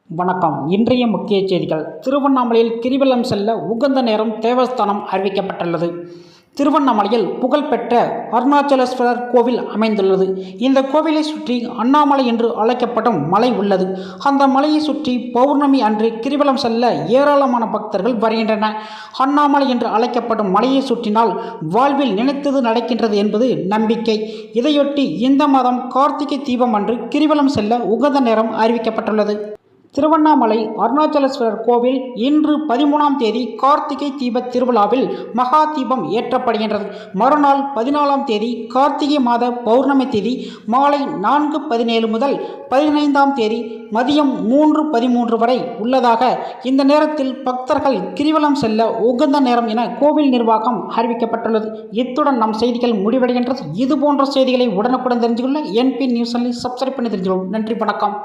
வணக்கம். இன்றைய முக்கிய செய்திகள். திருவண்ணாமலையில் கிரிவலம் செல்ல உகந்த நேரம் தேவஸ்தானம் அறிவிக்கப்பட்டுள்ளது. திருவண்ணாமலையில் புகழ்பெற்ற அருணாச்சலேஸ்வரர் கோவில் அமைந்துள்ளது. இந்த கோவிலை சுற்றி அண்ணாமலை என்று அழைக்கப்படும் மலை உள்ளது. அந்த மலையை சுற்றி பௌர்ணமி அன்று கிரிவலம் செல்ல ஏராளமான பக்தர்கள் வருகின்றனர். அண்ணாமலை என்று அழைக்கப்படும் மலையை சுற்றினால் வாழ்வில் நினைத்தது நடக்கின்றது என்பது நம்பிக்கை. இதையொட்டி இந்த மாதம் கார்த்திகை தீபம் அன்று கிரிவலம் செல்ல உகந்த நேரம் அறிவிக்கப்பட்டுள்ளது. திருவண்ணாமலை அருணாச்சலேஸ்வரர் கோவில் இன்று 13ஆம் தேதி கார்த்திகை தீப திருவிழாவில் மகா தீபம் ஏற்றப்படுகின்றது. மறுநாள் 14ஆம் தேதி கார்த்திகை மாத பௌர்ணமி தேதி மாலை 4:17 முதல் 15ஆம் தேதி மதியம் 3:13 வரை உள்ளதாக. இந்த நேரத்தில் பக்தர்கள் கிரிவலம் செல்ல உகந்த நேரம் என கோவில் நிர்வாகம் அறிவிக்கப்பட்டுள்ளது. இத்துடன் நம் செய்திகள் முடிவடைகின்றது. இதுபோன்ற செய்திகளை உடனுக்குடன் தெரிஞ்சுக்கொள்ள NP நியூஸ் சேனலை சப்ஸ்கிரைப் பண்ணி தெரிஞ்சுக்கொள்ளும். நன்றி, வணக்கம்.